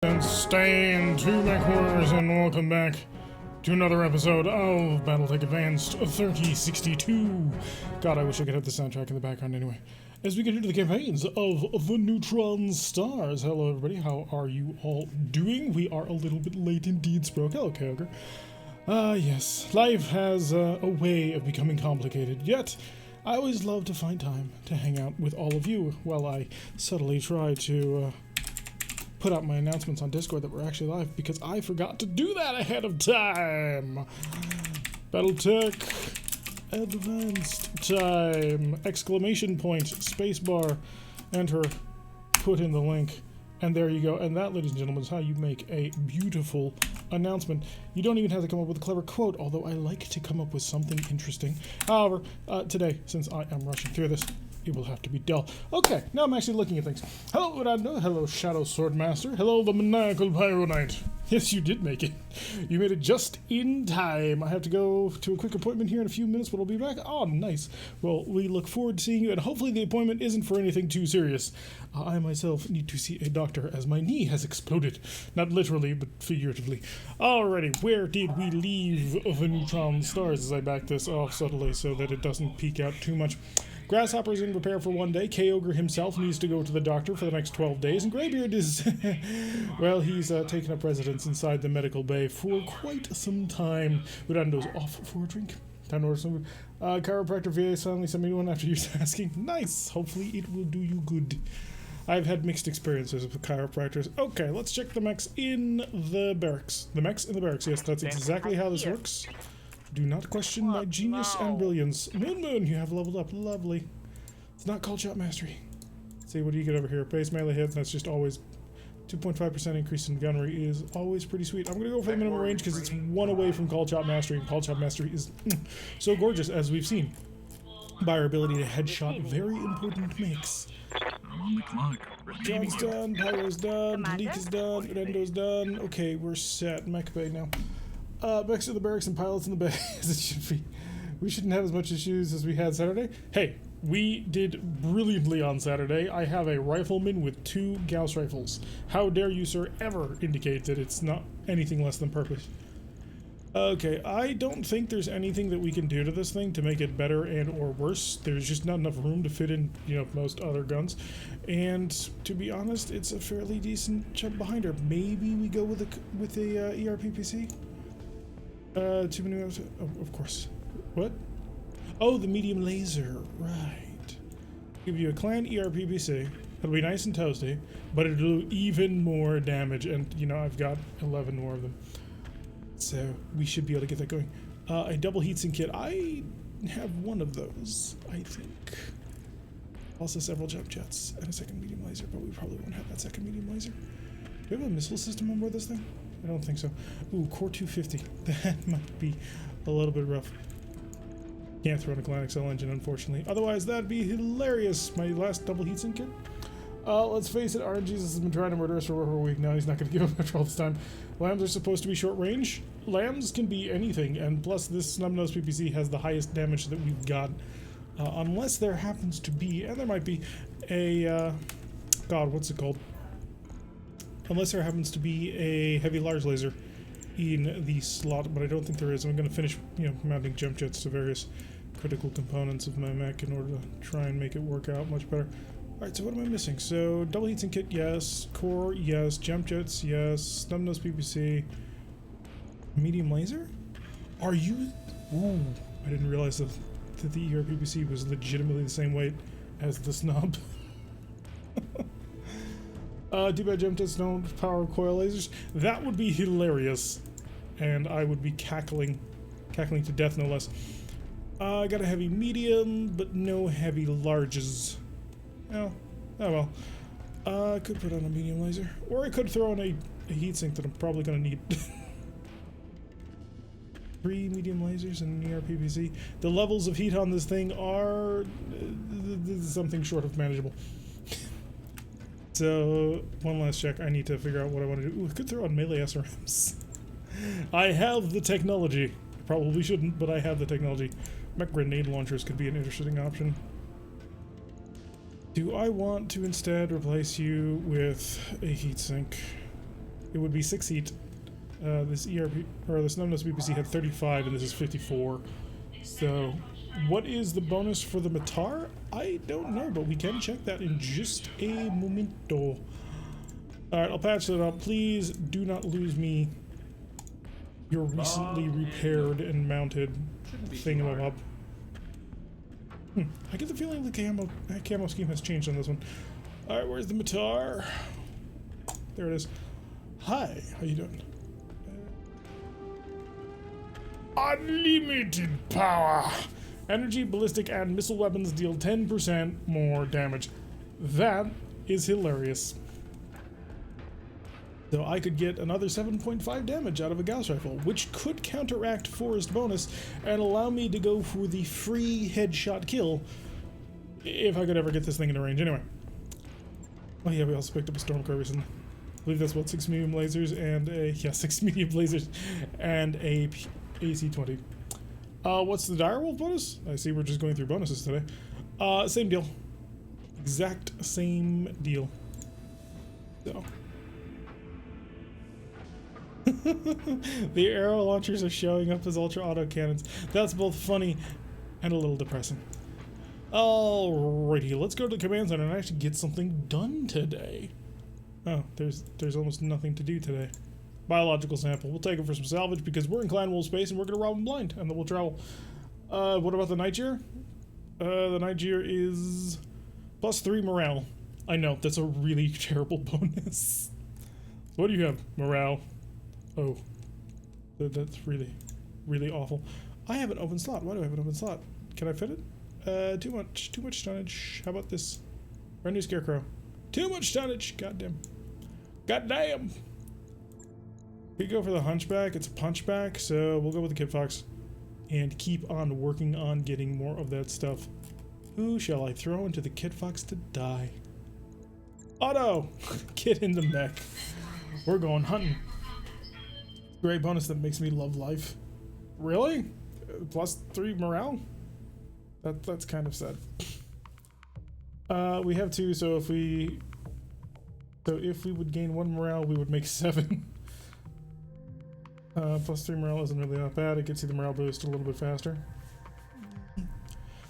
And stand to my quarters and welcome back to another episode of BattleTech Advanced 3062. God, I wish I could have the soundtrack in the background anyway. As we get into the campaigns of the Neutron Stars. Hello everybody, how are you all doing? We are a little bit late indeed, Sproke. Hello, Kyogre. Yes, life has a way of becoming complicated, yet I always love to find time to hang out with all of you while I subtly try to put out my announcements on Discord that we're actually live, because I forgot to do that ahead of time. BattleTech Advanced time! Exclamation point, spacebar, enter, put in the link, and there you go. And that, ladies and gentlemen, is how you make a beautiful announcement. You don't even have to come up with a clever quote, although I like to come up with something interesting. However, today, since I am rushing through this, it will have to be dull. Okay, now I'm actually looking at things. Hello, Urando. Hello, Shadow Swordmaster. Hello, the Maniacal Pyro Knight. Yes, you did make it. You made it just in time. I have to go to a quick appointment here in a few minutes, but I'll be back. Oh, nice. Well, we look forward to seeing you, and hopefully the appointment isn't for anything too serious. I myself need to see a doctor as my knee has exploded. Not literally, but figuratively. Alrighty, where did we leave the Neutron Stars as I back this off subtly so that it doesn't peek out too much? Grasshopper's in repair for one day. Kyogre himself needs to go to the doctor for the next 12 days. And Greybeard is, well, he's taken up residence inside the medical bay for quite some time. Urando's off for a drink. Time to order some. Chiropractor VA finally sent me one after years asking. Nice. Hopefully it will do you good. I've had mixed experiences with chiropractors. Okay, let's check the mechs in the barracks. The mechs in the barracks. Yes, that's exactly how this works. Do not question my genius and brilliance. Moon, you have leveled up. Lovely. It's not called shot mastery. Let's see, what do you get over here? Base melee hit, that's just always 2.5% increase in gunnery is always pretty sweet. I'm going to go for the minimum range because it's one away from call shot mastery, and call shot mastery is so gorgeous, as we've seen, by our ability to headshot very important mix. On the clock. John's done, Pyro's done, Leak is done, Urendo's done. Okay, we're set. Mech bay now. Mechs in the barracks and pilots in the bay, as it should be. We shouldn't have as much issues as we had Saturday. Hey, we did brilliantly on Saturday. I have a rifleman with 2 Gauss rifles. How dare you, sir, ever indicate that it's not anything less than perfect. Okay, I don't think there's anything that we can do to this thing to make it better and or worse. There's just not enough room to fit in, most other guns. And to be honest, it's a fairly decent jump behind her. Maybe we go with a ERPPC? Too many of course. What? Oh, the medium laser. Right. Give you a clan ERPBC. It'll be nice and toasty, but it'll do even more damage. And, I've got 11 more of them. So we should be able to get that going. A double heatsink kit. I have one of those, I think. Also several jump jets and a second medium laser, but we probably won't have that second medium laser. Do we have a missile system on board this thing? I don't think so. Ooh, Core 250. That might be a little bit rough. Can't throw in a Galactic Cell engine, unfortunately. Otherwise, that'd be hilarious. My last double heatsink kit. Let's face it, RNG's has been trying to murder us for over a week now. He's not going to give up after all this time. Lambs are supposed to be short range. Lambs can be anything, and plus this Snub-Nosed PPC has the highest damage that we've got. Unless there happens to be, and there might be, a, God, what's it called? Unless there happens to be a heavy large laser in the slot, but I don't think there is. I'm going to finish, mounting jump jets to various critical components of my mech in order to try and make it work out much better. Alright, so what am I missing? So, double heatsink kit, yes. Core, yes. Jump jets, yes. Snub-Nosed PPC. Medium laser? Are you... Ooh, I didn't realize that the ERPPC was legitimately the same weight as the snub. D-bad jump jets don't power coil lasers. That would be hilarious. And I would be cackling to death, no less. I got a heavy medium, but no heavy larges. Oh well. I could put on a medium laser. Or I could throw in a heatsink that I'm probably going to need. 3 medium lasers and an ERPPC. The levels of heat on this thing are something short of manageable. So, one last check. I need to figure out what I want to do. Ooh, I could throw on melee SRMs. I have the technology. I probably shouldn't, but I have the technology. Mech grenade launchers could be an interesting option. Do I want to instead replace you with a heatsink? it would be 6 heat. This ERP, or this Numbness BPC had 35, and this is 54. So, what is the bonus for the Matar? I don't know, but we can check that in just a momento. Alright, I'll patch that up. Please do not lose me your recently repaired and mounted thingamabob. I get the feeling the camo scheme has changed on this one. Alright, where's the Matar? There it is. Hi, how you doing? Unlimited power! Energy, ballistic, and missile weapons deal 10% more damage. That is hilarious. So I could get another 7.5 damage out of a Gauss rifle, which could counteract Forest bonus and allow me to go for the free headshot kill if I could ever get this thing into range. Anyway. Oh yeah, we also picked up a Stormcrow recently. I believe that's what, 6 medium lasers and a, yeah, 6 medium lasers and a AC-20. What's the Direwolf bonus? I see we're just going through bonuses today. Same deal. Exact same deal. So. The arrow launchers are showing up as ultra auto cannons. That's both funny and a little depressing. Alrighty, let's go to the command center and actually get something done today. Oh, there's almost nothing to do today. Biological sample. We'll take it for some salvage because we're in Clan Wolf space and we're gonna rob them blind, and then we'll travel. What about the Night Gyr? The Night Gyr is +3 morale. I know, that's a really terrible bonus. What do you have? Morale. Oh, that's really, really awful. I have an open slot. Why do I have an open slot? Can I fit it? Too much tonnage. How about this? Brand new Scarecrow. Too much tonnage. Goddamn. Goddamn. We go for the Hunchback. It's a punchback, so we'll go with the Kid Fox and keep on working on getting more of that stuff. Who shall I throw into the Kid Fox to die? Otto! Get in the mech. We're going hunting. Great bonus that makes me love life. Really? +3 morale? That's kind of sad. We have 2, so if we would gain 1 morale, we would make 7. +3 morale isn't really that bad. It gets you the morale boost a little bit faster.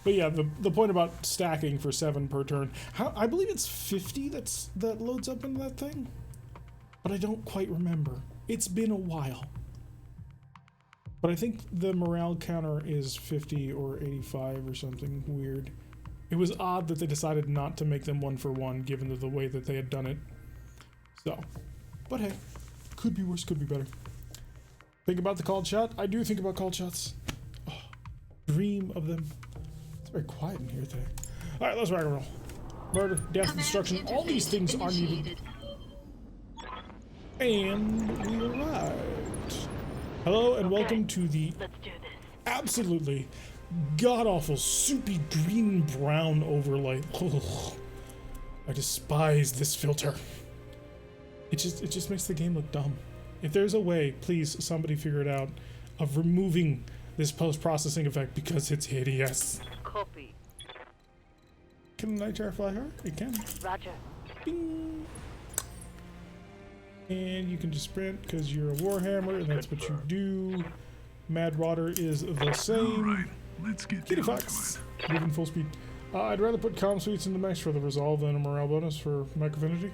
But yeah, the point about stacking for 7 per turn. I believe it's 50 that loads up into that thing, but I don't quite remember. It's been a while. But I think the morale counter is 50 or 85 or something weird. It was odd that they decided not to make them 1 for 1 given the way that they had done it. So, but hey, could be worse, could be better. Think about the called shot? I do think about called shots. Oh, dream of them. It's very quiet in here today. Alright, let's rock and roll. Murder, death, destruction, all these things are needed. And we arrived. Hello and welcome to the absolutely god-awful soupy green-brown overlay. Oh, I despise this filter. It just makes the game look dumb. If there's a way, please somebody figure it out, of removing this post-processing effect because it's hideous. Copy. Can the Night Gyr fly her? It can. Roger. Bing. And you can just sprint because you're a Warhammer and that's what you do. Mad Water is the same. All right, let's get Kitty down Fox. to it. Moving full speed. I'd rather put comm suites in the max for the resolve than a morale bonus for mech affinity.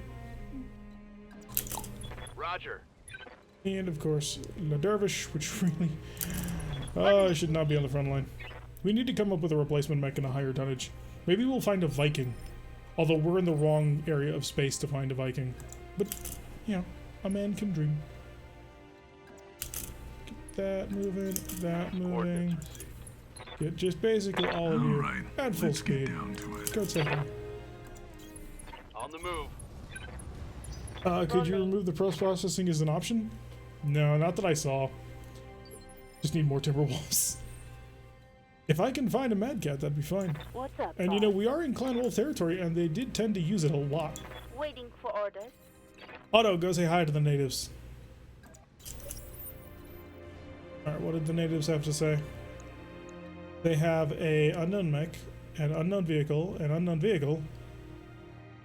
Roger. And of course, La Dervish, which really should not be on the front line. We need to come up with a replacement mech and a higher tonnage. Maybe we'll find a Viking. Although we're in the wrong area of space to find a Viking. But, you know, a man can dream. Get that moving, that moving. Get just basically all of you Alright, at full let's get speed. down to it. Go say hi. On the move. Could you remove the post-processing as an option? No, not that I saw. Just need more Timberwolves. If I can find a Mad Cat, that'd be fine. What's up, And you know, we are in Clan Wolf territory, and they did tend to use it a lot. Waiting for orders. Otto, go say hi to the natives. Alright, what did the natives have to say? They have a unknown mech, an unknown vehicle,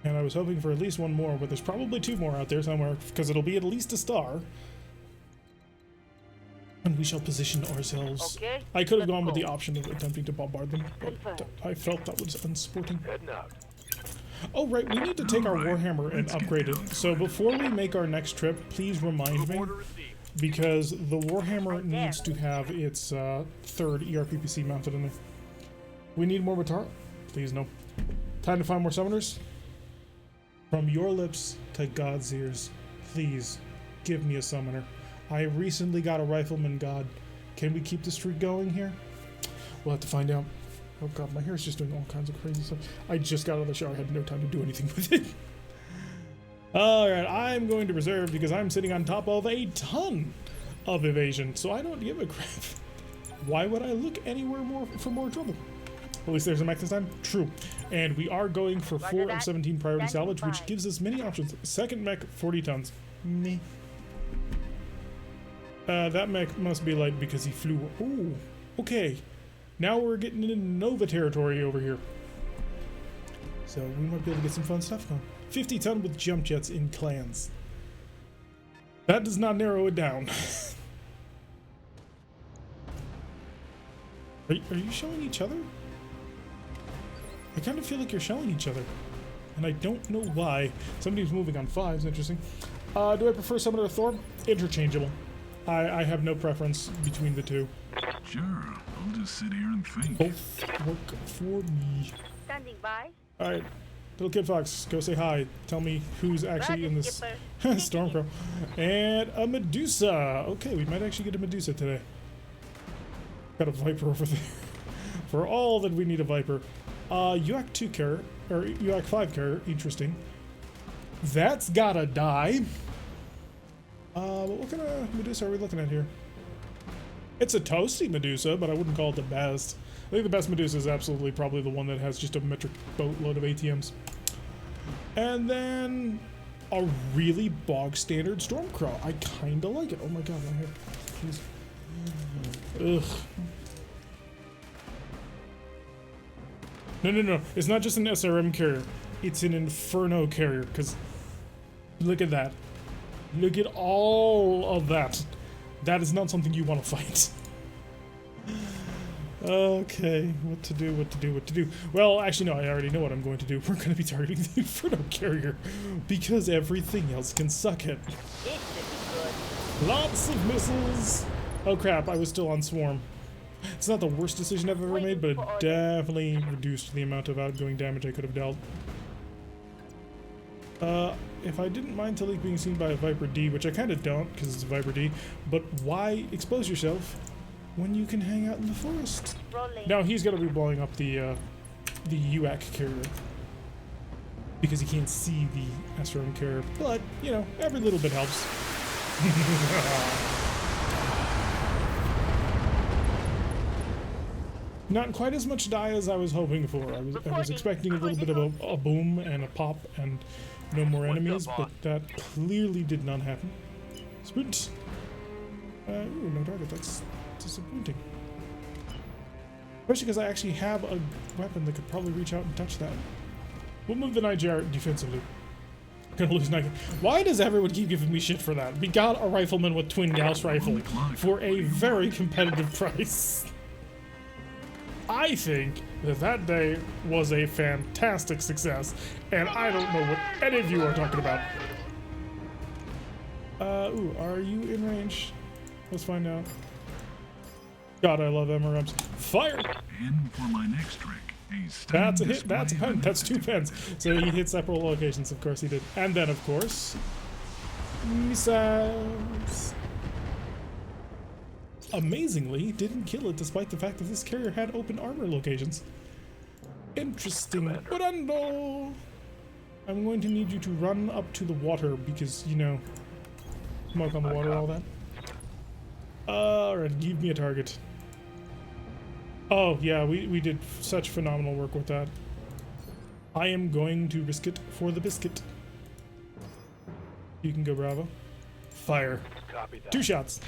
And I was hoping for at least one more, but there's probably two more out there somewhere, because it'll be at least a star. And we shall position ourselves. Okay, I could have let's gone with go. the option of attempting to bombard them, but I felt that was unsporting. Heading out. Oh, right, we need to take our Warhammer and upgrade it. So before we make our next trip, please remind me, Order received. because the Warhammer needs to have its third ERPPC mounted in there. We need more Batara? Please, no. Time to find more summoners? From your lips to God's ears, please give me a summoner. I recently got a rifleman god. Can we keep the streak going here? We'll have to find out. Oh god, my hair's just doing all kinds of crazy stuff. I just got out of the shower, I had no time to do anything with it. Alright, I'm going to reserve because I'm sitting on top of a ton of evasion, so I don't give a crap. Why would I look anywhere more for more trouble? At least there's a mech this time. True. And we are going for 4 of 17 priority salvage, which gives us many options. Second mech, 40 tons. Meh. That mech must be light because he flew. Ooh, okay. Now we're getting into Nova territory over here. So we might be able to get some fun stuff going. 50 ton with jump jets in clans. That does not narrow it down. Are you showing each other? I kind of feel like you're showing each other. And I don't know why. Somebody's moving on 5s, interesting. Do I prefer Summoner or Thor? Interchangeable. I have no preference between the two. Sure, I'll just sit here and think. Both work for me. Standing by. Alright, little Kid Fox, go say hi. Tell me who's actually in this Stormcrow. And a Medusa. Okay, we might actually get a Medusa today. Got a Viper over there. For all that we need a Viper. UAC 2 carrier, or UAC 5 carrier, interesting. That's gotta die. But what kind of Medusa are we looking at here? It's a toasty Medusa, but I wouldn't call it the best. I think the best Medusa is absolutely probably the one that has just a metric boatload of ATMs. And then a really bog standard Stormcrow. I kinda like it. Oh my god, my hair. Jeez. Ugh. No. It's not just an SRM carrier. It's an Inferno carrier, because look at that. Look at all of that. That is not something you want to fight. Okay, what to do. Well, actually, no, I already know what I'm going to do. We're going to be targeting the Inferno carrier, because everything else can suck it. It should be good. Lots of missiles. Oh crap, I was still on Swarm. It's not the worst decision I've ever made, but it definitely reduced the amount of outgoing damage I could have dealt. If I didn't mind Talik being seen by a Viper D, which I kind of don't, because it's a Viper D, but why expose yourself when you can hang out in the forest? Rolling. Now he's going to be blowing up the UAC carrier, because he can't see the SRM carrier, but, you know, every little bit helps. Not quite as much die as I was hoping for. I was expecting a little bit of a boom and a pop and no more enemies, but that clearly did not happen. Sprint! Ooh, no target. That's disappointing. Especially because I actually have a weapon that could probably reach out and touch that. We'll move the Night Gyr defensively. Gonna lose Night Gyr. Why does everyone keep giving me shit for that? We got a rifleman with twin Gauss rifle for a very competitive price. I think that day was a fantastic success, and I don't know what any of you are talking about. Ooh, are you in range? Let's find out. God, I love MRMs. Fire! And for my next trick, That's a hit, that's a pen, that's 2 pens. So he hit several locations, of course he did. And then, of course, missiles. Amazingly, didn't kill it despite the fact that this carrier had open armor locations. Interesting. Orlando! I'm going to need you to run up to the water because, you know, smoke on the water, all that. Alright, give me a target. Oh, yeah, we did such phenomenal work with that. I am going to risk it for the biscuit. You can go, Bravo. Fire. Copy that. 2 shots.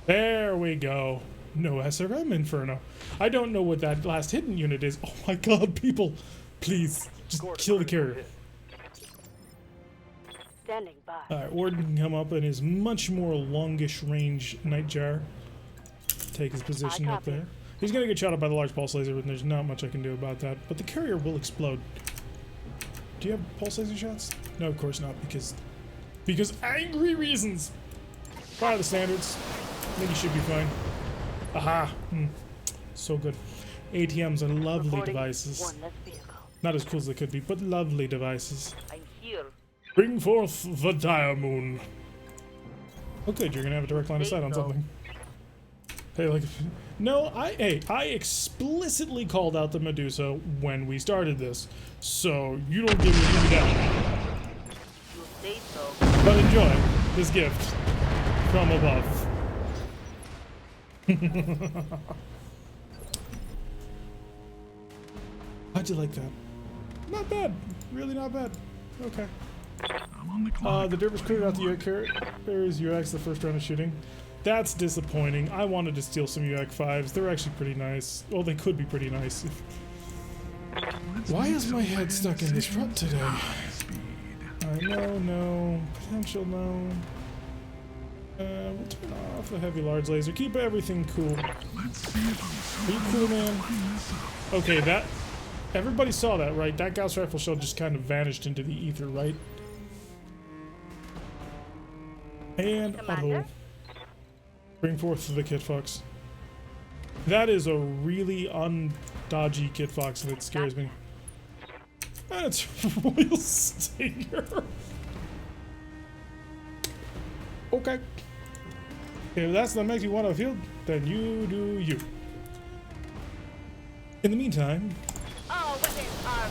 There we go. No SRM Inferno. I don't know what that last hidden unit is. Oh my god, people. Please. Just Scored a kill the critical carrier. hit. Standing by. Alright, Warden can come up in his much more longish range Night Gyr. Take his position up copy. there. He's gonna get shot up by the large pulse laser, and there's not much I can do about that. But the carrier will explode. Do you have pulse laser shots? No, of course not, because angry reasons. Fire the standards. I think you should be fine. Aha. So good. ATMs are lovely Reporting devices. one less vehicle. Not as cool as they could be, but lovely devices. I'm here. Bring forth the Diamoon. Oh good, you're gonna have a direct line of sight on something. Hey, like, no, I explicitly called out the Medusa when we started this, so you don't give me any down. You say so. But enjoy this gift from above. How'd you like that? Not bad, really not bad. Okay. I'm on the clock. The Dervish cleared out the UX carriers UX the first round of shooting. That's disappointing. I wanted to steal some UX 5s. They're actually pretty nice. Well, they could be pretty nice. Let's Why make is some my head bad stuck in this decisions rut today? at high speed. I know, no. Potential, no. We'll turn off the heavy large laser. Keep everything cool. Let's see if I'm Are you cool, man? line this up. Okay, that... Everybody saw that, right? That Gauss rifle shell just kind of vanished into the ether, right? And Commander? auto. Bring forth the Kit Fox. That is a really undodgy Kit Fox that scares me. And it's Royal Stinger. Okay. If that's the mech you want to field, then you do you. In the meantime, All weapons are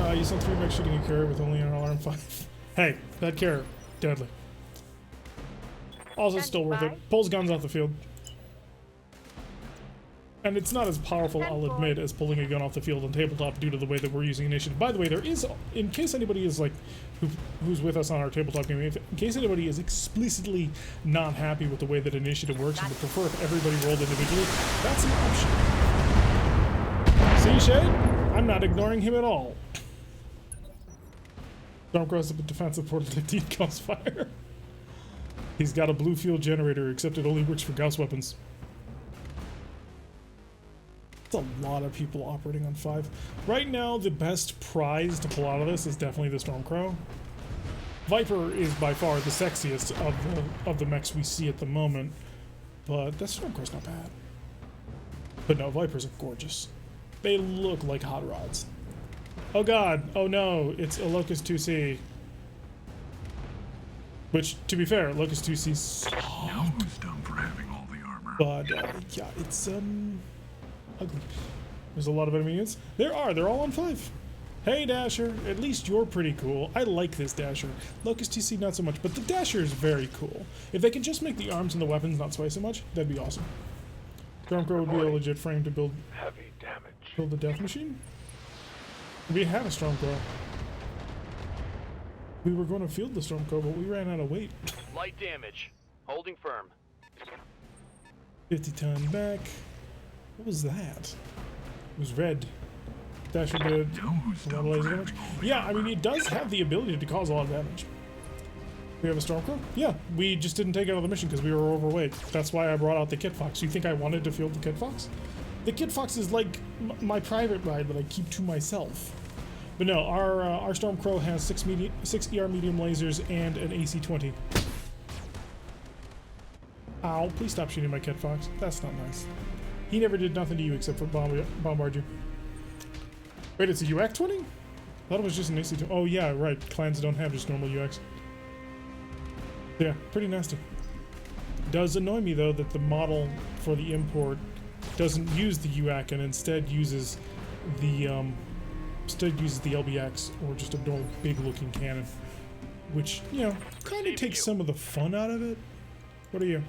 go. you sent 3 mechs shooting a carrier with only an alarm 5. Hey, that carrier, deadly. Also still worth it. Pulls guns off the field. And it's not as powerful, I'll admit, as pulling a gun off the field on tabletop due to the way that we're using initiative. By the way, there is, in case anybody is like, who's with us on our tabletop game, in case anybody is explicitly not happy with the way that initiative works and would prefer if everybody rolled individually, that's an option. See, Shade? I'm not ignoring him at all. Don't cross up a defensive portal to deep Gauss fire. He's got a blue field generator, except it only works for Gauss weapons. That's a lot of people operating on 5. Right now, the best prize to pull out of this is definitely the Stormcrow. Viper is by far the sexiest of the mechs we see at the moment, but that Stormcrow's not bad. But no, Vipers are gorgeous. They look like hot rods. Oh god, oh no, it's a Locust 2C. Which, to be fair, Locust 2C sucks. Now who's dumb for having all the armor? But, yeah, it's, ugly. There's a lot of enemy units. They're all on 5. Hey, Dasher, at least you're pretty cool. I like this Dasher. Locust 2C, not so much, but the Dasher is very cool. If they can just make the arms and the weapons not sway so much, that'd be awesome. Stormcrow would be a legit frame to build Heavy damage. the death machine. We had a Stormcrow. We were going to field the Stormcrow, but we ran out of weight. Light damage. Holding firm. 50-ton back. What was that? It was red. Dasher did Now who's a lot of dumb laser for damage. having all the Yeah, I armor? mean, it does have the ability to cause a lot of damage. We have a Stormcrow? Yeah, we just didn't take it out of the mission because we were overweight. That's why I brought out the Kit Fox. You think I wanted to field the Kit Fox? The Kit Fox is like my private ride that I keep to myself. But no, our Stormcrow has 6 ER medium lasers and an AC-20. Ow, please stop shooting my Kit Fox. That's not nice. He never did nothing to you except for bombard you. Wait, it's a UX-20? I thought it was just an AC-20. Oh yeah, right. Clans don't have just normal UX. Yeah, pretty nasty. Does annoy me though that the model for the import doesn't use the UAC and instead uses the LBX or just a normal big looking cannon, which, you know, kind of takes some of the fun out of it. What are you?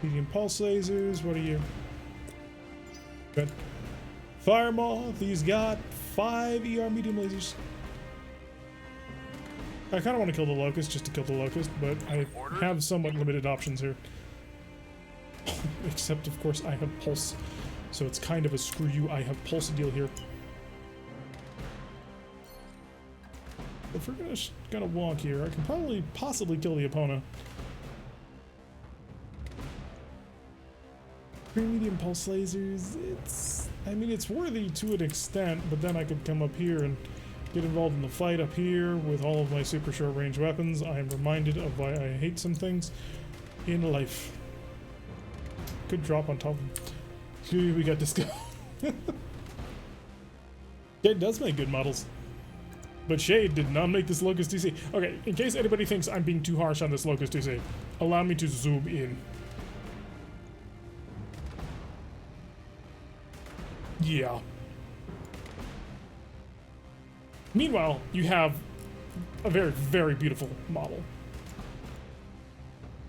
Medium pulse lasers. What are you? Good. Fire Moth. He's got 5 ER medium lasers. I kind of want to kill the Locust just to kill the Locust, but I have somewhat limited options here. Except, of course, I have Pulse. So it's kind of a screw you, I have Pulse deal here. if we're gonna walk here, I can possibly kill the opponent. Medium pulse lasers, I mean, it's worthy to an extent, but then I could come up here and get involved in the fight up here with all of my super short range weapons. I am reminded of why I hate some things in life. Could drop on top of him. Gee, we got Disco. It does make good models. But Shade did not make this Locust DC. Okay, in case anybody thinks I'm being too harsh on this Locust DC, allow me to zoom in. Yeah. Meanwhile, you have a very, very beautiful model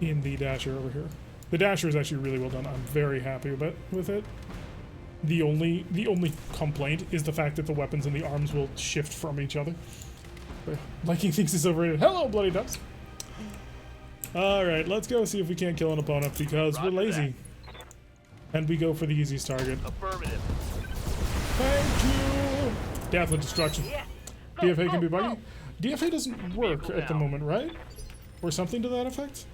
in the Dasher over here. The Dasher is actually really well done. I'm very happy with it. The only complaint is the fact that the weapons and the arms will shift from each other. Liking thinks it's overrated. Hello, Bloody Dubs. Alright, let's go see if we can't kill an opponent because we're lazy. And we go for the easiest target. Affirmative. Thank you! Death and destruction. Yes. DFA can be buggy. DFA doesn't work at the moment, right? Or something to that effect?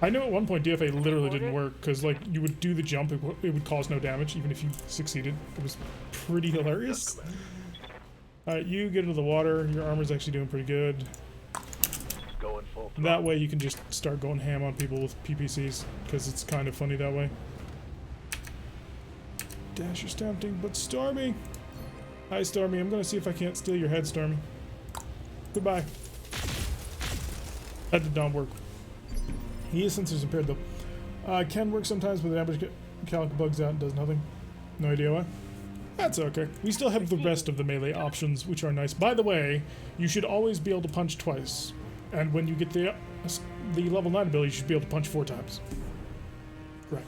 I know at one point DFA literally didn't work because, like, you would do the jump, it would cause no damage even if you succeeded. It was pretty hilarious. Alright, you get into the water. Your armor's actually doing pretty good. Going full throttle. That way you can just start going ham on people with PPCs because it's kind of funny that way. Dasher's tempting, but Stormy! Hi, Stormy. I'm gonna see if I can't steal your head, Stormy. Goodbye. That did not work. He is sensors impaired, though. Can work sometimes, but the damage calc bugs out and does nothing. No idea why. That's okay. We still have the rest of the melee options, which are nice. By the way, you should always be able to punch twice. And when you get the level 9 ability, you should be able to punch 4 times. Right.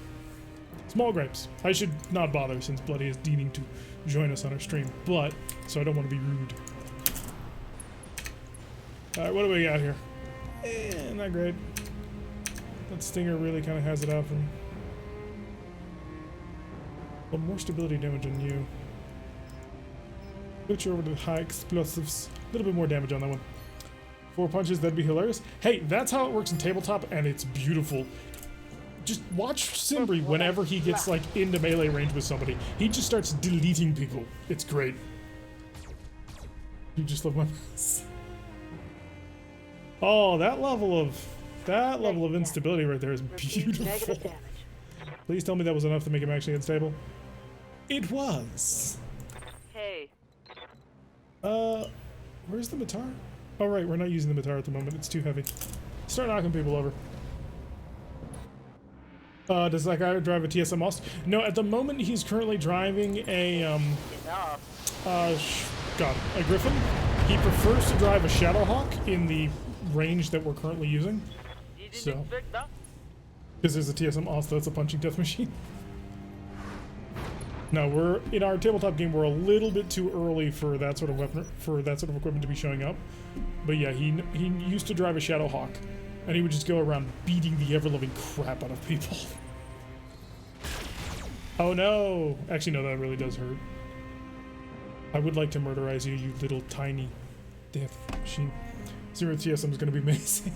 Small gripes. I should not bother since Bloody is deeming to join us on our stream, but so I don't want to be rude. Alright, what do we got here? Not great. That Stinger really kind of has it out for me. Well, more stability damage on you. Switch over to the high explosives. A little bit more damage on that one. 4 punches, that'd be hilarious. Hey, that's how it works in tabletop, and it's beautiful. Just watch Simbri whenever he gets, like, into melee range with somebody. He just starts deleting people. It's great. You just love my mouse. Oh, that level of instability right there is beautiful. Please tell me that was enough to make him actually unstable. It was. Hey. Where's the Matar? Oh right, we're not using the Matar at the moment. It's too heavy. Start knocking people over. Does that guy drive a TSM Ost? No, at the moment he's currently driving a a Griffin. He prefers to drive a Shadowhawk in the range that we're currently using. So, because there's a TSM Ost, that's a punching death machine. No, we're in our tabletop game. We're a little bit too early for that sort of weapon, for that sort of equipment to be showing up. But yeah, he used to drive a Shadowhawk, and he would just go around beating the ever-loving crap out of people. Oh no! Actually, no, that really does hurt. I would like to murderize you, you little tiny death machine. Zero TSM is going to be amazing.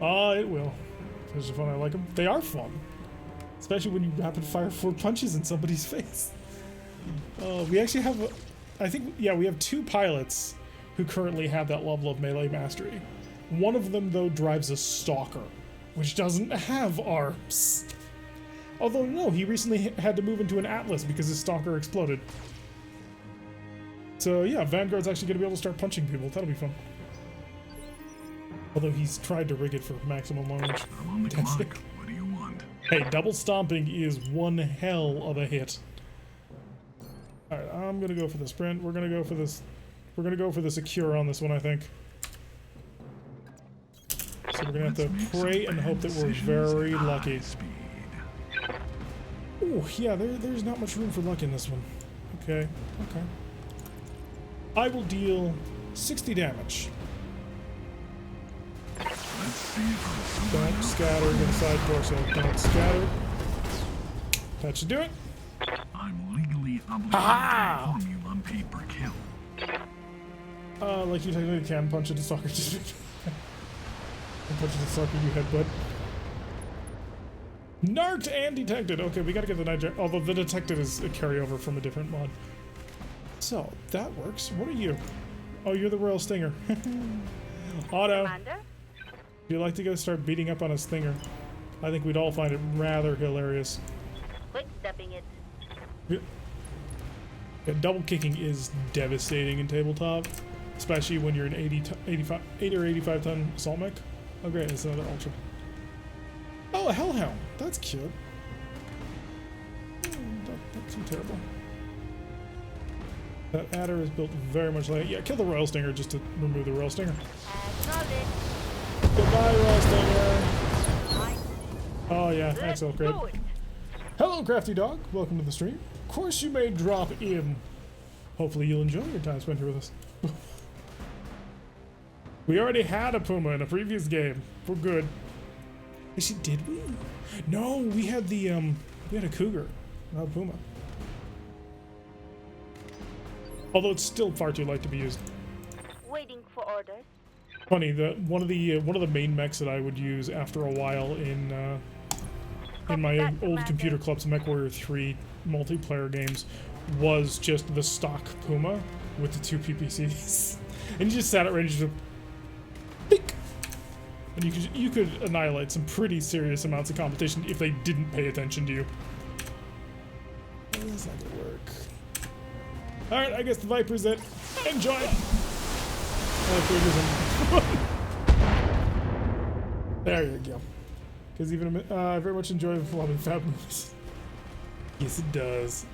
Oh, it will. Those are fun. I like them. They are fun. Especially when you rapid fire 4 punches in somebody's face. We actually have, I think, yeah, we have 2 pilots who currently have that level of melee mastery. One of them, though, drives a Stalker, which doesn't have arms. Although, no, he recently had to move into an Atlas because his Stalker exploded. So, yeah, Vanguard's actually going to be able to start punching people. That'll be fun. Although he's tried to rig it for maximum long range. I'm on the clock. What do you want? Hey, double stomping is one hell of a hit. Alright, I'm gonna go for the sprint. We're gonna go for this. We're gonna go for the secure on this one, I think. So we're gonna have to pray and hope that we're very lucky. Oh, yeah, there's not much room for luck in this one. Okay, okay. I will deal 60 damage. Don't scatter inside torso. Don't scatter. That should do it. I'm legally obligated to inform you on pay per kill. Like you technically can punch a sucker. Punch a sucker, you headbutt. Narked and detected. Okay, we gotta get the Night Gyr. Although the detected is a carryover from a different mod. So, that works. What are you? Oh, you're the Royal Stinger. Otto. Commander? If you'd like to go start beating up on a Stinger, I think we'd all find it rather hilarious. Quick stepping it. Yeah, double kicking is devastating in tabletop, especially when you're an 8 or 85 ton assault mech. Oh great, it's another ultra. Oh, a Hellhound. That's cute. Not too terrible. That adder is built very much like... Yeah, kill the Royal Stinger just to remove the Royal Stinger. Goodbye, Royal Stinger. Oh yeah, excellent, great. Hello, Crafty Dog. Welcome to the stream. Of course you may drop in. Hopefully you'll enjoy your time spent here with us. We already had a Puma in a previous game. We're good. Actually, did we? No, we had the we had a Cougar, not a Puma. Although it's still far too light to be used. Waiting for orders. Funny, one of the main mechs that I would use after a while in my old computer club's MechWarrior 3 multiplayer games was just the stock Puma with the 2 PPCs, and you just sat at range to peek, and you could annihilate some pretty serious amounts of competition if they didn't pay attention to you. That's not gonna work. All right, I guess the Viper's it. Enjoy. There you go. Because even I very much enjoy loving fab movies. Yes, it does.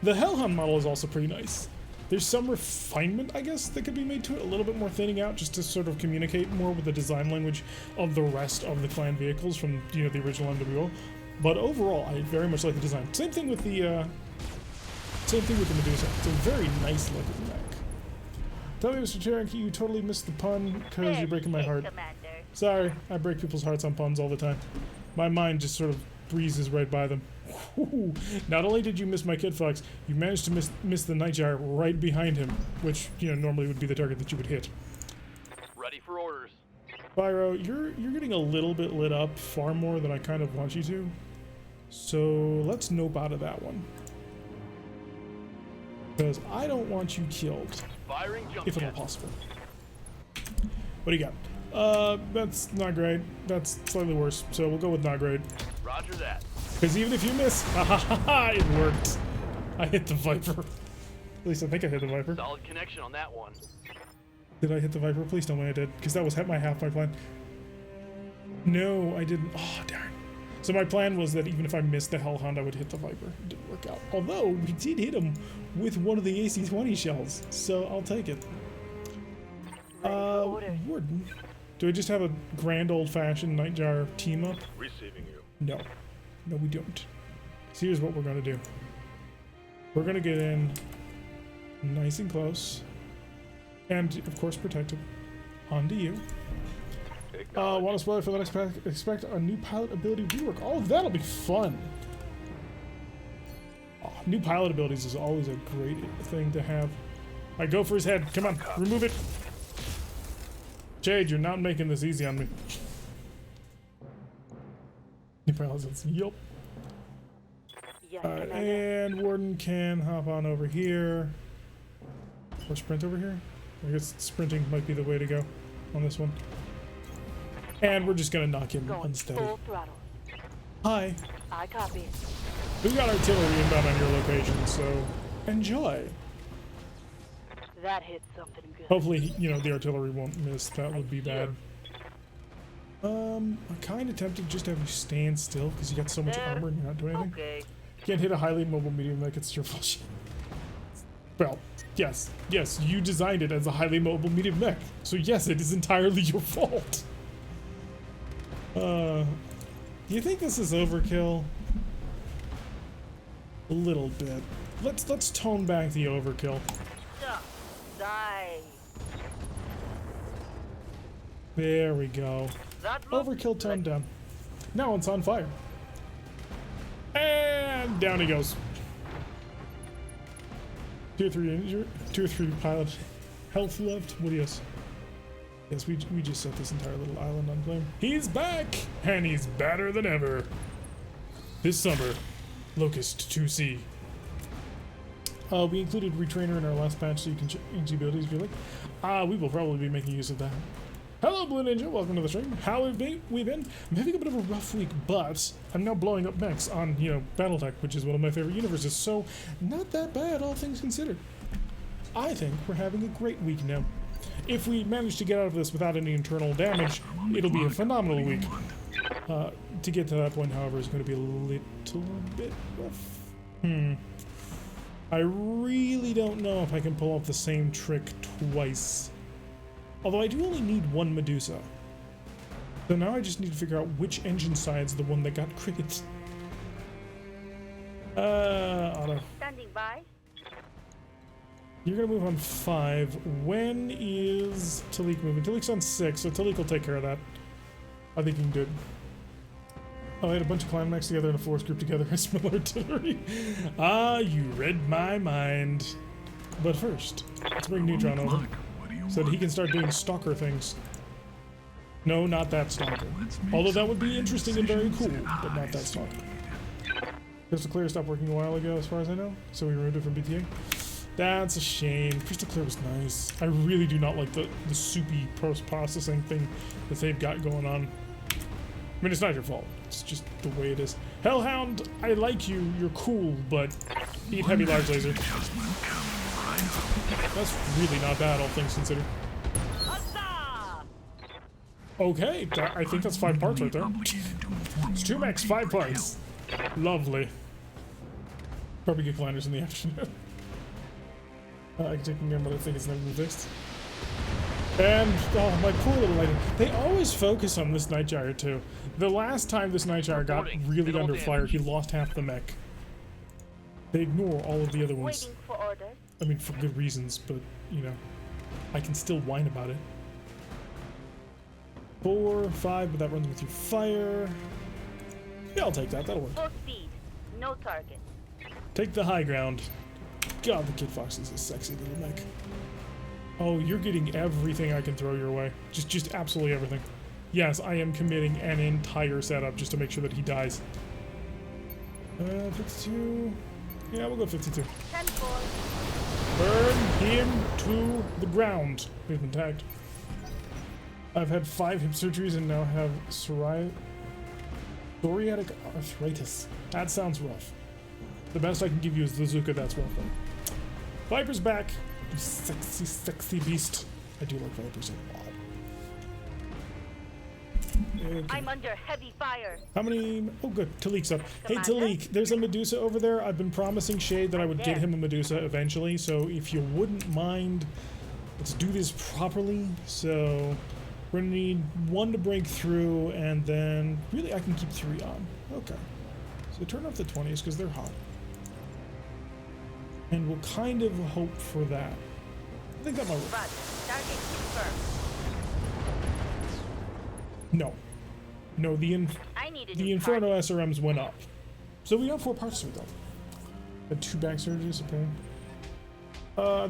The Hellhound model is also pretty nice. There's some refinement, I guess, that could be made to it. A little bit more thinning out, just to sort of communicate more with the design language of the rest of the clan vehicles from the original MWO. But overall, I very much like the design. Same thing with the Medusa. It's a very nice looking mech. Tell me, Mr. Cherokee, you totally missed the pun because you're breaking my heart. Commander. Sorry, I break people's hearts on puns all the time. My mind just sort of breezes right by them. Whew. Not only did you miss my Kid Fox, you managed to miss the Night Gyr right behind him, which normally would be the target that you would hit. Ready for orders. Pyro, you're getting a little bit lit up, far more than I kind of want you to. So let's nope out of that one. Because I don't want you killed. Firing jump If at all jet. possible. What do you got? That's not great. That's slightly worse. So we'll go with not great. Roger that. Because even if you miss, it worked. I hit the Viper. At least I think I hit the Viper. Solid connection on that one. Did I hit the Viper? Please tell me I did. Because that was half my plan. No, I didn't. Oh, darn. So my plan was that even if I missed the Hellhound, I would hit the Viper. It didn't work out. Although, we did hit him with one of the AC-20 shells. So I'll take it. Warden. Do we just have a grand old-fashioned Night Gyr team-up? Receiving you. No. No, we don't. So here's what we're going to do. We're going to get in nice and close. And, of course, protect him. On to you. Want to spoil it for the next pack? Expect a new pilot ability rework. Oh, that'll be fun. Oh, new pilot abilities is always a great thing to have. All right, go for his head. Come on, remove it. Jade, you're not making this easy on me. New pilot says, yup. Yes, Alright, Commander. and Warden can hop on over here. Or sprint over here? I guess sprinting might be the way to go on this one. And we're just gonna knock him Going unsteady. full throttle. Hi. I copy. We got artillery inbound on your location, so enjoy. That hit something good. Hopefully, the artillery won't miss. That would be bad. I'm kind of tempted just to have you stand still because you got so much armor and you're not doing anything. Okay. Can't hit a highly mobile medium mech, it's your fault. Well, yes, you designed it as a highly mobile medium mech. So yes, it is entirely your fault. Do you think this is overkill? A little bit. Let's tone back the overkill. Stop. Die. There we go. That look Overkill toned down. Now it's on fire. And down he goes. Tier 3 pilot health left. What do you guys? Yes, we just set this entire little island on flame. He's back, and he's badder than ever. This summer, Locust 2C. We included Retrainer in our last patch so you can change the abilities if you like. We will probably be making use of that. Hello, Blue Ninja. Welcome to the stream. How have we been? I'm having a bit of a rough week, but I'm now blowing up mechs on, BattleTech, which is one of my favorite universes, so not that bad, all things considered. I think we're having a great week now. If we manage to get out of this without any internal damage, it'll be a phenomenal week. To get to that point, however, is going to be a little bit rough. I really don't know if I can pull off the same trick twice. Although I do only need one Medusa. So now I just need to figure out which engine side's the one that got critted. Auto. Standing by. You're gonna move on 5. When is Talik moving? Talik's on 6, so Talik will take care of that. I think you can do it. Oh, I had a bunch of clan mechs together and a force group together. I smell artillery. You read my mind. But first, let's bring Neutron over so that he can start doing stalker things. No, not that stalker. Although that would be interesting and very cool, but not that stalker. Crystal Clear stopped working a while ago, as far as I know, so we removed it from BTA. That's a shame. Crystal Clear was nice. I really do not like the soupy post-processing thing that they've got going on. I mean, it's not your fault. It's just the way it is. Hellhound, I like you. You're cool, but eat heavy large laser. That's really not bad, all things considered. Okay, I think that's 5 parts right there. It's 2 mechs, 5 parts. Lovely. Probably get climbers in the afternoon. I can take them again, but I think it's never been fixed. And, oh, my poor little lady. They always focus on this Night Gyr, too. The last time this Night Gyr got really under fire, he lost half the mech. They ignore all of the other ones. Waiting for orders. I mean, for good reasons, but, I can still whine about it. 4, 5, but that runs with your fire. Yeah, I'll take that. That'll work. Full speed. No target. Take the high ground. God, the Kid Fox is a sexy little mech. Oh, you're getting everything I can throw your way. Just absolutely everything. Yes, I am committing an entire setup just to make sure that he dies. 52. Yeah, we'll go 52. 10-4. Burn him to the ground. He's been tagged. I've had 5 hip surgeries and now have psoriatic arthritis. That sounds rough. The best I can give you is the Zuka, that's rough though. Viper's back. You sexy, sexy beast. I do like Vipers a lot. Okay. I'm under heavy fire. How many? Oh, good. Talik's up. Hey, Commander? Talik, there's a Medusa over there. I've been promising Shade that I would get him a Medusa eventually, so if you wouldn't mind, let's do this properly. So, we're gonna need 1 to break through, and then really I can keep 3 on. Okay. So turn off the 20s because they're hot. And we'll kind of hope for that. I think that might work. Roger. Target confirmed. No, the I need a the new Inferno target. SRMs went up. So we got 4 parts to it though. Had 2 back surgeries, apparently.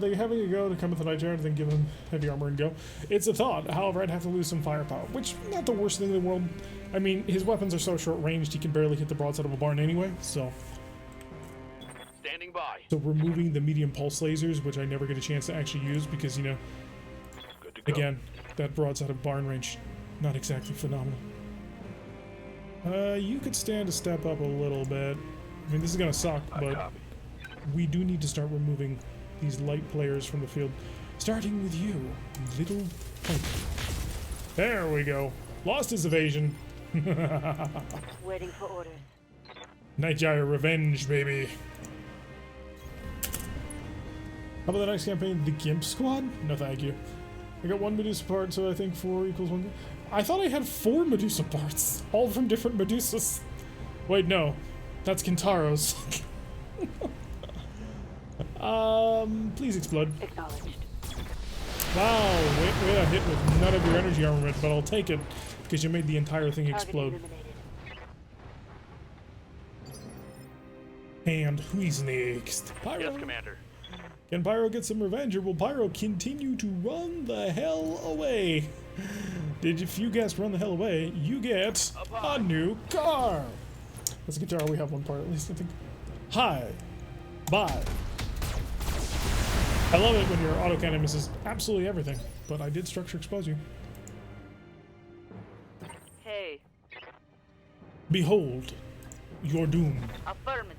They're having a go to come with the Night Gyr and then give him heavy armor and go. It's a thought, however, I'd have to lose some firepower, which not the worst thing in the world. I mean, his weapons are so short ranged he can barely hit the broadside of a barn anyway, so. Standing by. So removing the medium pulse lasers, which I never get a chance to actually use because, Good to go. again, that broadside of barn range, not exactly phenomenal. You could stand to step up a little bit. I mean, this is gonna suck, but Copy. we do need to start removing these light players from the field. Starting with you, little punk. There we go. Lost his evasion. Waiting for orders. Night Gyr revenge, baby. How about the next campaign, the Gimp Squad? No, thank you. I got 1 Medusa part, so I think 4 equals 1. I thought I had 4 Medusa parts, all from different Medusas. Wait, no. That's Kintaro's. Please explode. Acknowledged. Wow, wait, a hit with none of your energy armament, but I'll take it because you made the entire thing Target explode. eliminated. And who's next? Pyro. Yes, Commander. Can Pyro get some revenge, or will Pyro continue to run the hell away? If you guessed run the hell away, you get a new car. That's a guitar. We have one part at least, I think. Hi. Bye. I love it when your autocannon misses absolutely everything, but I did structure expose you. Hey. Behold your doom. Affirmative.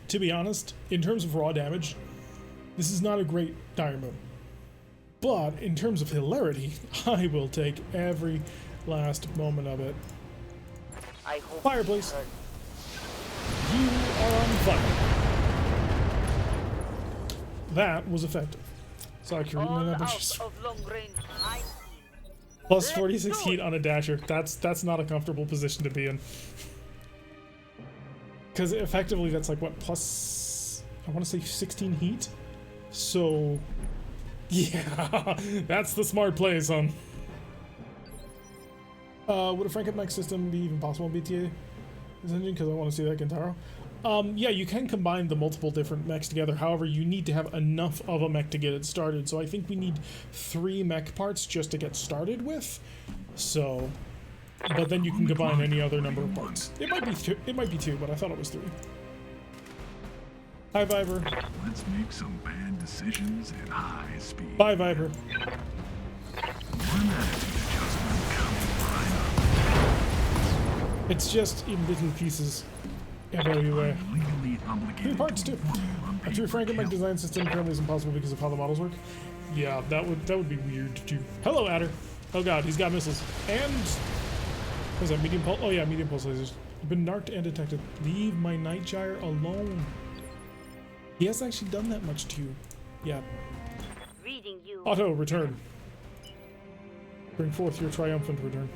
To be honest, in terms of raw damage, this is not a great dire moon. But in terms of hilarity, I will take every last moment of it. I hope Fire, please. You are on fire. That was effective. Sorry, Kuritan all and out Steiner. of long range. I'm in. Plus 46 heat on a dasher. That's not a comfortable position to be in. Because effectively that's like what, plus, I want to say 16 heat? So, yeah, that's the smart play, son. Would a Franken-mech system be even possible in BTA? This engine, because I want to see that Kentaro. Yeah, you can combine the multiple different mechs together. However, you need to have enough of a mech to get it started. So I think we need 3 mech parts just to get started with. So, but then you can combine any other number of parts. It might be 2, but I thought it was 3. Hi, Viper. Let's make some bad decisions at high speed. Bye, Viper. One attitude adjustment coming right up. It's just in little pieces everywhere. I'm legally obligated 3 parts to too. inform you on A true paper Franken-mech kill. design system currently is impossible because of how the models work. Yeah, that would be weird too. Hello, Adder. Oh god, he's got missiles. And what is that, medium pulse? Oh yeah, medium pulse lasers. You've been narked and detected. Leave my Night Gyr alone. He hasn't actually done that much to you. Yeah. Reading you. Auto, return. Bring forth your triumphant return.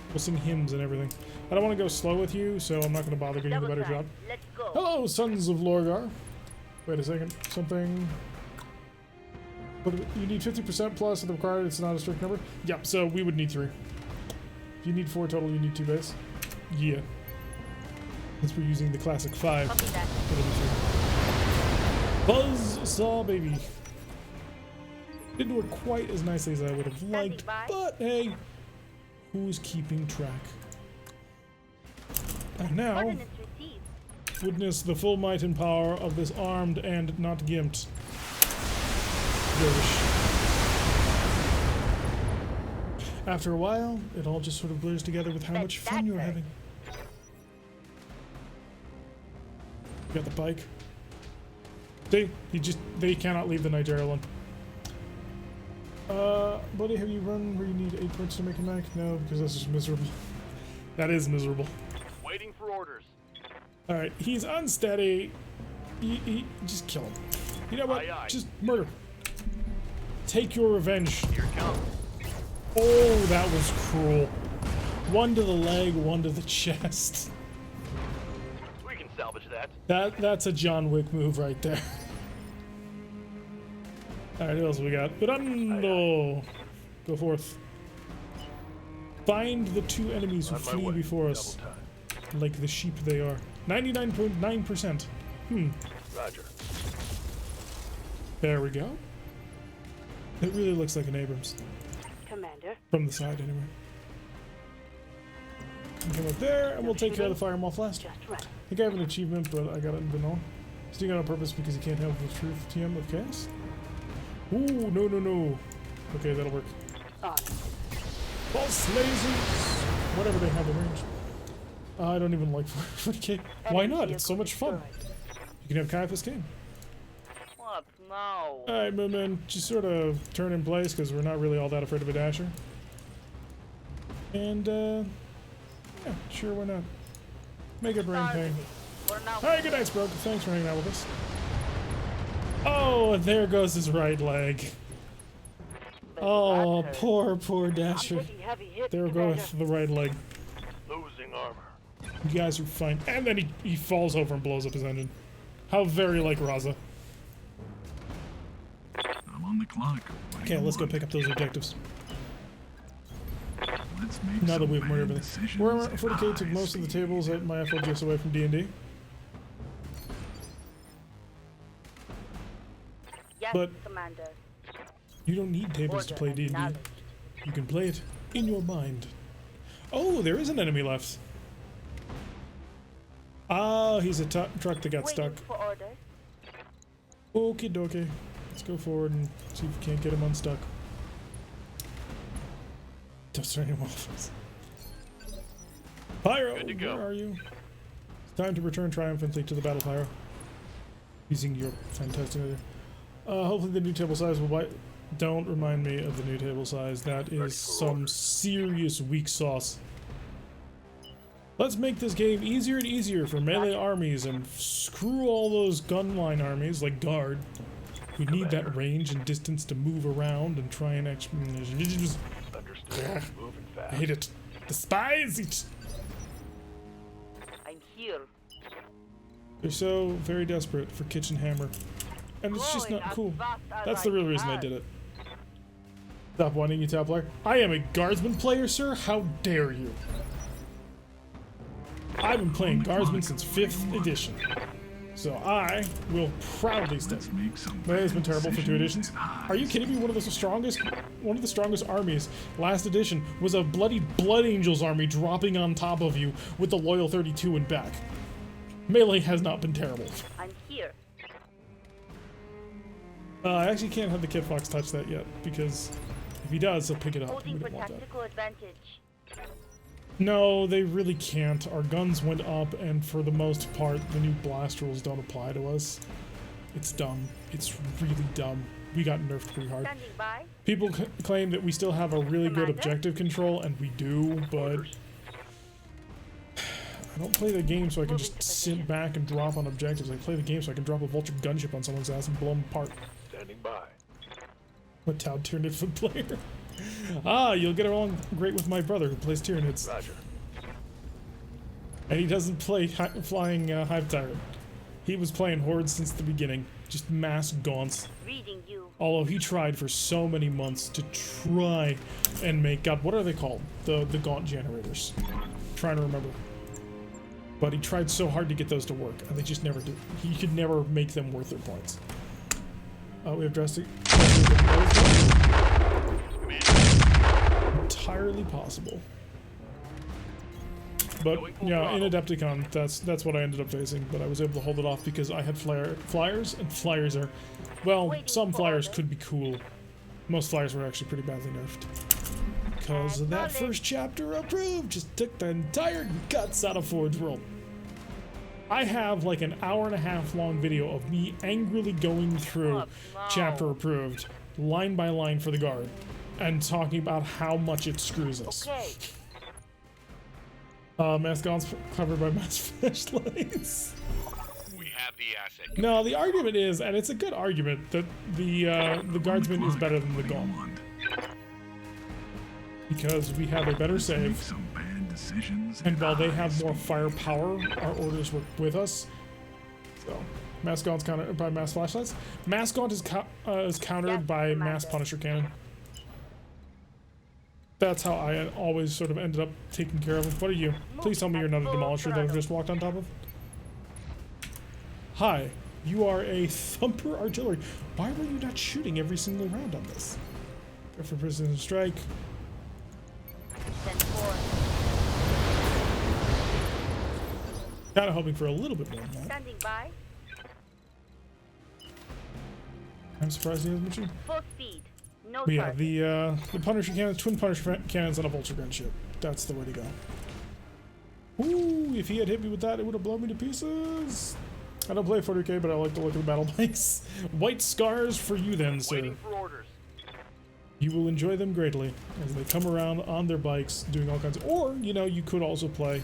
We'll sing hymns and everything. I don't want to go slow with you, so I'm not going to bother getting the Double better time. job. Let's go. Hello, sons of Lorgar. Wait a second. Something. What, you need 50% plus of the required. It's not a strict number. Yep. So we would need 3. If you need 4 total, you need 2 base. Yeah. Since we're using the classic 5. Copy that. It'll be 3. Buzz saw baby. Didn't work quite as nicely as I would have liked, by. but hey, who's keeping track? And now, Ordinance received. witness the full might and power of this armed and not gimped dervish. After a while, it all just sort of blurs together with how much fun you're having. You got the bike. See, they cannot leave the Night Gyr alone. Buddy, have you run where you need 8 points to make a mech? No, because that's just miserable. That is miserable. Waiting for orders. Alright, he's unsteady. Just kill him. You know what? Aye, aye. Just murder. Take your revenge. Here it comes. Oh, that was cruel. 1 to the leg, 1 to the chest. We can salvage that. That's a John Wick move right there. Alright, who else we got? Grando! Go forth. Find the 2 enemies who On my flee way. before us, Double time. like the sheep they are. 99.9%. Roger. There we go. It really looks like an Abrams. Commander. From the side, anyway. Come up there, and we'll take care of the Fire Moth last. Just right. I think I have an achievement, but I got it in vanilla. He's doing it on purpose because he can't have the truth TM of chaos. Ooh, no, no, no. Okay, that'll work. On. False lasers! Whatever they have in range. I don't even like 40k. Why not? It's so much fun. You can have Caiaphas King. What now? Alright, Moonman, just sort of turn in place because we're not really all that afraid of a dasher. And, yeah, sure, why not? Make it brain pain. For now. Alright, good night, Sproke. Thanks for hanging out with us. Oh, and there goes his right leg. Oh, poor Dasher. I'm taking heavy hits, There Commander. goes the right leg. Losing armor. You guys are fine. And then he falls over and blows up his engine. How very like Raza. I'm on the clock. What do Okay, you let's go want? pick up those objectives. Let's make Now that some we've bad murdered everything. decisions Warhammer at 40k took high most of the speed. tables at my FLGS away from D&D. But Commander. you don't need tables to play Order D&D. acknowledged. You can play it in your mind. Oh, there is an enemy left. Ah, he's a truck that got stuck. Waiting for orders. Okie dokie. Let's go forward and see if we can't get him unstuck. Don't start any waffles. Pyro, Good to go. where are you? It's time to return triumphantly to the battle, Pyro. Using your fantastic idea. Hopefully the new table size will bite. Don't remind me of the new table size. That is some serious weak sauce. Let's make this game easier and easier for melee armies and screw all those gunline armies like Guard who need that range and distance to move around and try and actually. Understood. Moving I fast. hate it. Despise it. I'm here. They're so very desperate for Kitchen Hammer. And it's just not cool. That's the real reason I did it. Stop wanting you top player. I am a guardsman player, sir. How dare you? I've been playing guardsman since 5th edition. So I will proudly stay. Let's make some That has been bad terrible for 2 decisions editions. and highs. Are you kidding me? One of the strongest armies last edition was a bloody Blood Angels army dropping on top of you with the Loyal 32 and back. Melee has not been terrible. I'm here. I actually can't have the Kid Fox touch that yet because if he does, he'll pick it up. Holding We for don't want that. tactical advantage. No, they really can't. Our guns went up, and for the most part, the new blast rules don't apply to us. It's dumb. It's really dumb. We got nerfed pretty hard. Standing by. People claim that we still have a really good Commander? objective control, and we do, but I don't play the game so I can Moving just to sit position. back and drop on objectives. I play the game so I can drop a vulture gunship on someone's ass and blow them apart. Standing by. What Tau Tyranid player? Ah, you'll get along great with my brother who plays Tyranids. Roger. And he doesn't play flying Hive Tyrant. He was playing Horde since the beginning. Just mass gaunts. Reading you. Although he tried for so many months to try and make, God, what are they called? The gaunt generators. Trying to remember. But he tried so hard to get those to work, and they just never do. He could never make them worth their points. We have drastic. Entirely possible. But yeah, in Adepticon, that's what I ended up facing. But I was able to hold it off because I had flyers, and flyers are, well, some flyers could be cool. Most flyers were actually pretty badly nerfed. Because of that first chapter approved just took the entire guts out of Forge World. I have like an hour-and-a-half long video of me angrily going through chapter approved, line by line for the Guard, and talking about how much it screws us. Okay. Mascons covered by mass flashlights. We have the asset. No, the argument is, and it's a good argument, that the Guardsman is better than the Gaunt. Because we have a better Make save, some bad decisions and while they have highs. more firepower, our orders work with us. So, Mass Gaunt's countered by mass flashlights. Mass Gaunt is countered Yes, by mass Commander. Punisher cannon. That's how I always sort of ended up taking care of them. What are you? Please tell me you're not a demolisher that I've just walked on top of. Hi, you are a thumper artillery. Why were you not shooting every single round on this? Go for precision strike. Send forth. Kind of hoping for a little bit more than that. Standing by. I'm surprised he hasn't mentioned. Full speed. No But yeah, target. the Punisher cannons, twin Punisher cannons on a vulture gunship. That's the way to go. Ooh, if he had hit me with that, it would have blown me to pieces. I don't play 40k, but I like to look at the battle bikes. White scars for you then, sir. Waiting for orders. You will enjoy them greatly as they come around on their bikes doing all kinds of, or, you know, you could also play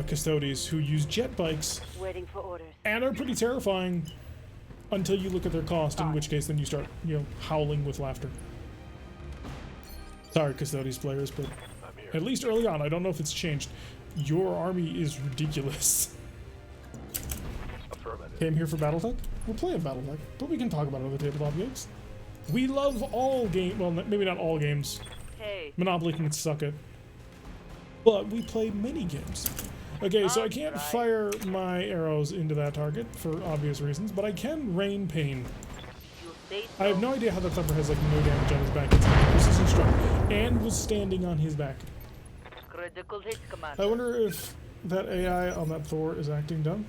Custodes who use jet bikes Waiting for orders. and are pretty terrifying until you look at their cost, in which case then you start, you know, howling with laughter. Sorry, Custodes players, but I'm here. at least early on, I don't know if it's changed. Your army is ridiculous. Affirmative. Came here for BattleTech? We're playing BattleTech, but we can talk about other tabletop games. We love all games, well, maybe not all games. Hey. Monopoly can suck it. But we play mini games. Okay, so I can't fire my arrows into that target for obvious reasons, but I can rain pain. You Base I have no node. idea how that thumper has like no damage on his back. It's a precision strike and was standing on his back. Critical hit, Commander. I wonder if that AI on that Thor is acting dumb.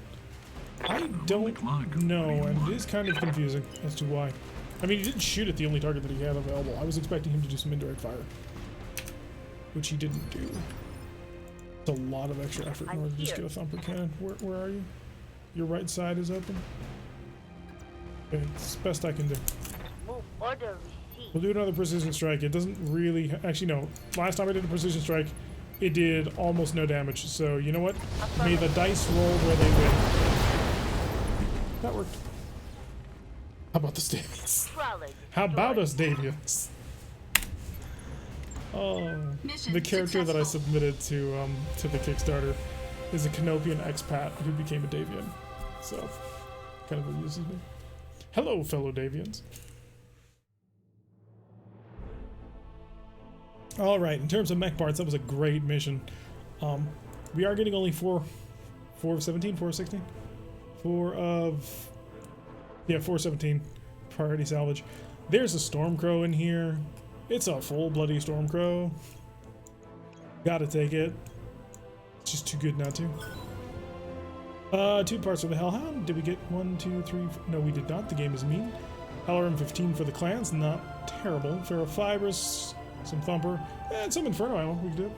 I don't know, and it is kind of confusing as to why. I mean, he didn't shoot at the only target that he had available. I was expecting him to do some indirect fire, which he didn't do. It's a lot of extra effort in order to just get a thumper cannon. Where are you? Your right side is open. Okay, it's the best I can do. Move order received. We'll do another precision strike. It doesn't really... Actually, no. Last time I did a precision strike, it did almost no damage. So, you know what? May the dice roll where they win. That worked. How about the Davians? Prowler How about destroyed. us, Davians? Oh, Mission the character that I successful. submitted to the Kickstarter is a Canopian expat who became a Davian. So, kind of amuses me. Hello, fellow Davians. All right, in terms of mech parts, that was a great mission. We are getting only 4 of 17, 4 of 16? 417 priority salvage. There's a Stormcrow in here. It's a full bloody Stormcrow. Gotta take it. It's just too good not to. 2 parts of the Hellhound. Did we get 1, 2, 3? No, we did not. The game is mean. Helram 15 for the clans. Not terrible. Ferrofibrous, some Thumper, and some Inferno ammo. We can do it.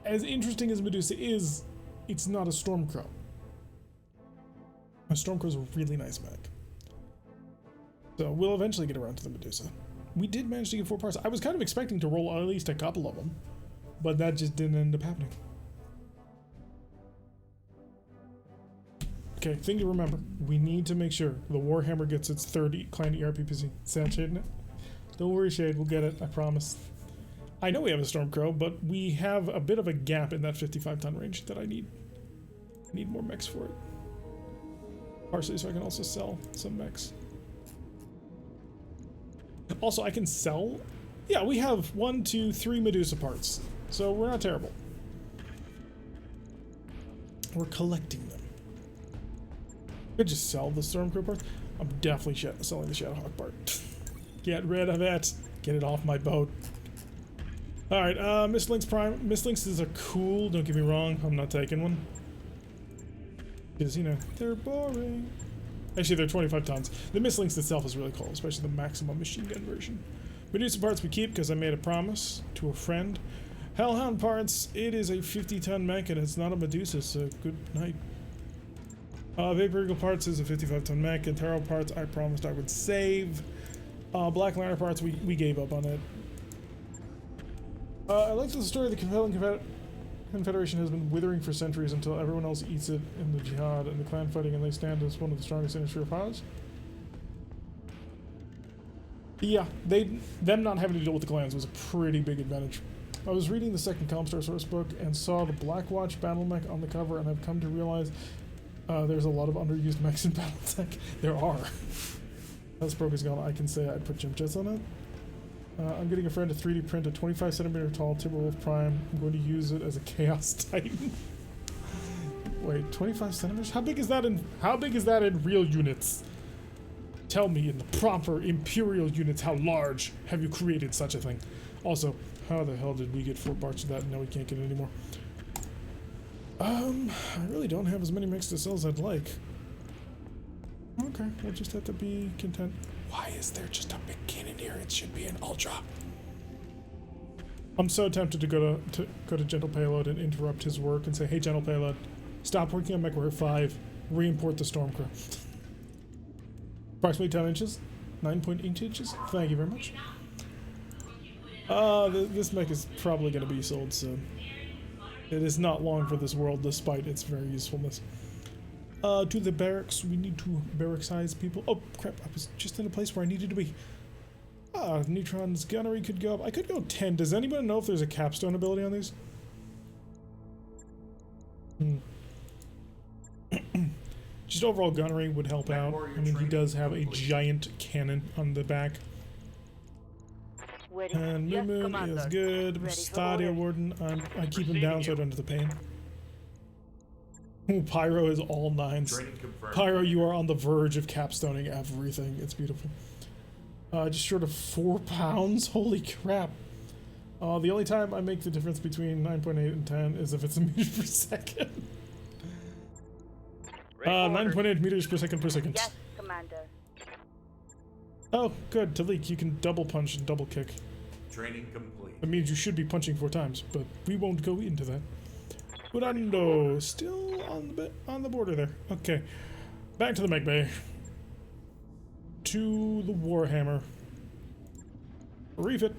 As interesting as Medusa is, it's not a Stormcrow. A Stormcrow's a really nice mech. So we'll eventually get around to the Medusa. We did manage to get 4 parts. I was kind of expecting to roll at least a couple of them, but that just didn't end up happening. Okay, thing to remember. We need to make sure the Warhammer gets its 30 clan ERPPC. Sound Shade in it? Don't worry, Shade. We'll get it. I promise. I know we have a Stormcrow, but we have a bit of a gap in that 55-ton range that I need. I need more mechs for it. Partially so I can also sell some mechs. Also, I can sell... Yeah, we have 1, 2, 3 Medusa parts. So we're not terrible. We're collecting them. Could just sell the Stormcrow parts. I'm definitely selling the Shadowhawk part. Get rid of it. Get it off my boat. Alright, Mistlinks Prime. Mistlinks is a cool, don't get me wrong. I'm not taking one. Because, you know, they're boring. Actually, they're 25 tons. The Mistlinks itself is really cool, especially the maximum machine gun version. Medusa parts we keep because I made a promise to a friend. Hellhound parts, it is a 50-ton mech and it's not a Medusa, so good night. Vapor Eagle parts is a 55-ton mech, and Taro parts I promised I would save. Black Lantern parts, we gave up on it. I like the story of the compelling Confederation has been withering for centuries until everyone else eats it in the jihad and the clan fighting, and they stand as one of the strongest industry of powers. Yeah, them not having to deal with the clans was a pretty big advantage. I was reading the second Comstar source book and saw the Blackwatch battle mech on the cover, and I've come to realize there's a lot of underused mechs in BattleTech. There are. As Broke is gone, I can say I'd put jump jets on it. I'm getting a friend to 3D print a 25cm tall Timberwolf Prime. I'm going to use it as a Chaos Titan. Wait, 25 centimeters? How big is that in real units? Tell me in the proper Imperial units how large have you created such a thing? Also, how the hell did we get 4 parts of that? No, we can't get any more. I really don't have as many mechs to sell as I'd like. Okay, we'll just have to be content. Why is there just a big cannon here? It should be an Ultra. I'm so tempted to go to Gentle Payload and interrupt his work and say, hey, Gentle Payload, stop working on MechWarrior 5, re-import the Stormcrow. Approximately 10 inches, 9.8 inches. Thank you very much. This mech is probably going to be sold soon. It is not long for this world, despite its very usefulness. To the barracks. We need to barrack-size people. Oh, crap. I was just in a place where I needed to be. Neutron's gunnery could go up. I could go 10. Does anybody know if there's a capstone ability on these? Just overall gunnery would help out. I mean, he does have a giant cannon on the back. Waiting. And Yes, Moon Commander. is good. Ready for Stadia orders. Warden, I keep him down so I don't have to pay him. Ooh, Pyro is all nines. Training confirmed. Pyro, you are on the verge of capstoning everything. It's beautiful. Just short of 4 pounds. Holy crap. The only time I make the difference between 9.8 and 10 is if it's a meter per second. 9.8 meters per second. Yes, Commander. Oh, good. Talik, you can double punch and double kick. Training complete. That means you should be punching 4 times, but we won't go into that. Urando, still on the border there. Okay, back to the mech bay. To the Warhammer. Refit.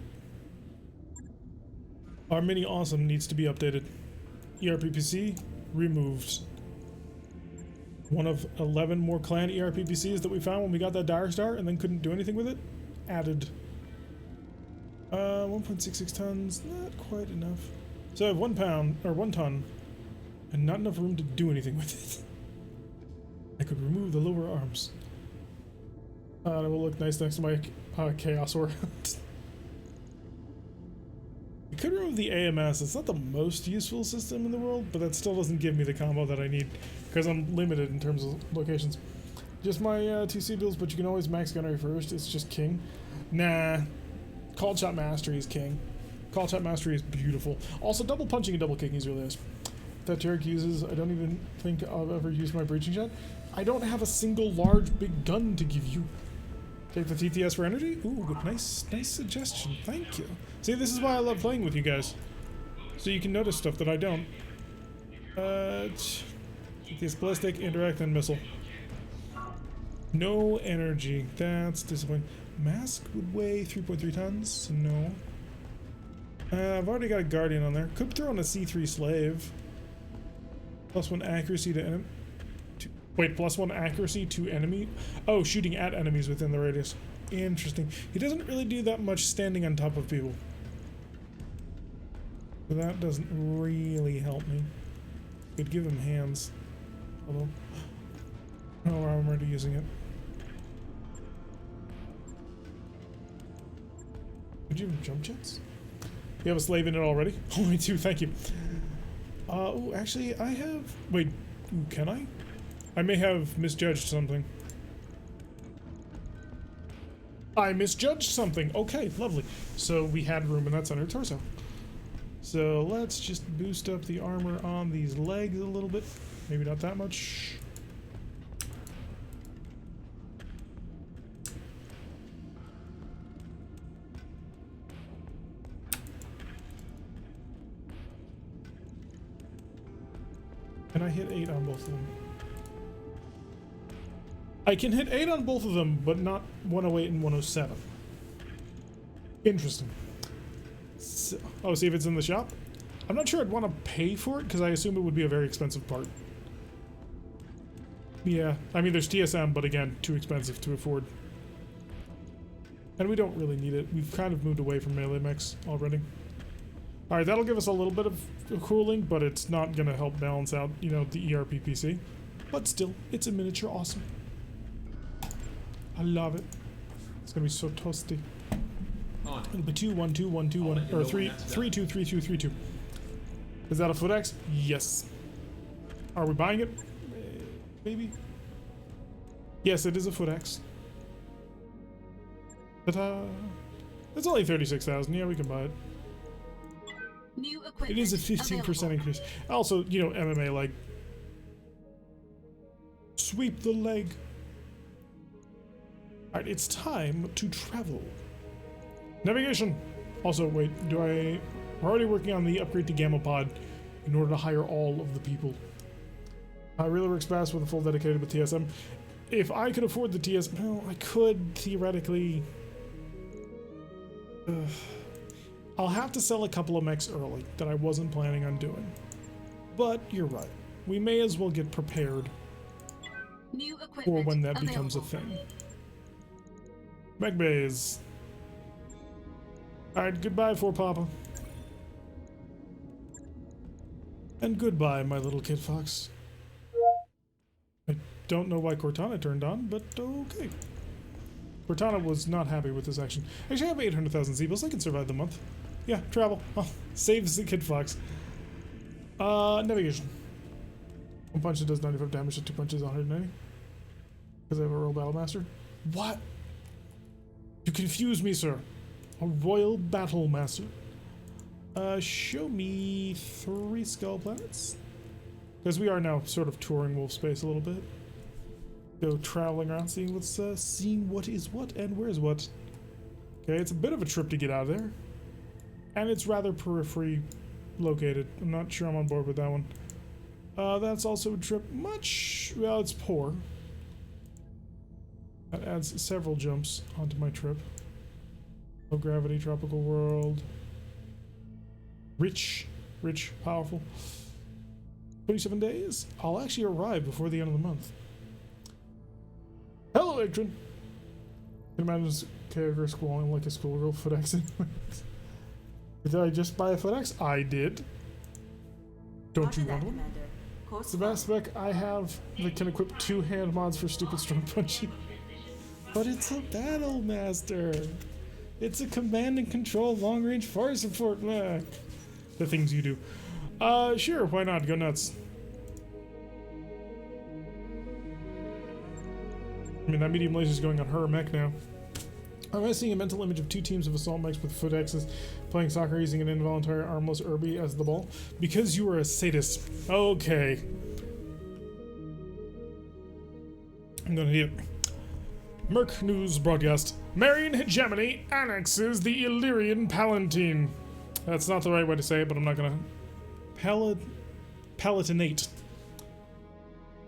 Our mini awesome needs to be updated. ERPPC removed. One of 11 more clan ERPPCs that we found when we got that Dire Star and then couldn't do anything with it. Added. 1.66 tons, not quite enough. So I have 1 pound, or 1 ton, and not enough room to do anything with it. I could remove the lower arms. That will look nice next to my Chaos War. You could remove the AMS. It's not the most useful system in the world, but that still doesn't give me the combo that I need because I'm limited in terms of locations. Just my 2 C-bills, but you can always max gunnery first. It's just king. Nah. Called Shot Mastery is king. Called Shot Mastery is beautiful. Also, double punching and double kicking is really nice. That Tarek uses, I don't even think I've ever used my breaching shot. I don't have a single large big gun to give you. Take the TTS for energy? Ooh, good, nice suggestion. Thank you. See, this is why I love playing with you guys. So you can notice stuff that I don't. TTS ballistic, indirect, and missile. No energy. That's disappointing. Mask would weigh 3.3 tons, so no. I've already got a Guardian on there. Could throw on a C3 Slave. +1 accuracy to enemy. Wait, +1 accuracy to enemy? Oh, shooting at enemies within the radius. Interesting. He doesn't really do that much standing on top of people. So that doesn't really help me. Could give him hands. Although, oh, I'm already using it. Could you have jump jets? You have a slave in it already? Only 2, thank you. Oh, actually, I have... Wait, can I? I may have misjudged something. I misjudged something. Okay, lovely. So we had room in that center torso. So let's just boost up the armor on these legs a little bit. Maybe not that much. Can I hit 8 on both of them? I can hit 8 on both of them, but not 108 and 107. Interesting. So, oh, see if it's in the shop? I'm not sure I'd want to pay for it, because I assume it would be a very expensive part. Yeah, I mean, there's TSM, but again, too expensive to afford. And we don't really need it. We've kind of moved away from melee mechs already. Alright, that'll give us a little bit of cooling, but it's not going to help balance out, you know, the ERPPC. But still, it's a miniature awesome. I love it. It's going to be so toasty. It'll be 2, 1, 2, 1, 2, 1, or 3, 3, 2, 3, 2, 3, 2. Is that a foot axe? Yes. Are we buying it? Maybe. Yes, it is a foot axe. Ta-da! It's only 36,000. Yeah, we can buy it. New equipment It is a 15% increase. Also, you know, MMA, like, sweep the leg. Alright, it's time to travel. Navigation. Also, wait, we're already working on the upgrade to Gamma Pod in order to hire all of the people. Really works best with a full dedicated with TSM. If I could afford the TSM, well, I could theoretically. I'll have to sell a couple of mechs early that I wasn't planning on doing. But you're right. We may as well get prepared New equipment for when that available. becomes a thing. Mech bays. Alright, goodbye, for Papa. And goodbye, my little kid fox. I don't know why Cortana turned on, but okay. Cortana was not happy with this action. Actually, I have 800,000 Z-bills. I can survive the month. Yeah, travel. Oh, saves the kid fox. Navigation. One punch that does 95 damage, and 2 punches 190. Because I have a Royal Battle Master. What? You confuse me, sir. A Royal Battle Master. Show me 3 skull planets. Because we are now sort of touring Wolf Space a little bit. Go traveling around, seeing what is what and where's what. Okay, it's a bit of a trip to get out of there. And it's rather periphery located. I'm not sure I'm on board with that one. That's also a trip well, it's poor. That adds several jumps onto my trip. Low gravity, tropical world. Rich, powerful. 27 days. I'll actually arrive before the end of the month. Hello, Neutron. Can imagine this character squalling like a schoolgirl FootX. Did I just buy a FootX? I did. Don't you want one? It's the best spec I have that can equip 2 hand mods for stupid strong punching. But it's a Battle Master. It's a command and control long range fire support. The things you do. Sure, why not? Go nuts. I mean, that medium laser is going on her mech now. I'm seeing a mental image of 2 teams of assault mechs with foot X's playing soccer using an involuntary armless Irby as the ball. Because you are a sadist. Okay. I'm gonna hit Merc News broadcast. Marian Hegemony annexes the Illyrian Palatine. That's not the right way to say it, but I'm not gonna... Palatinate.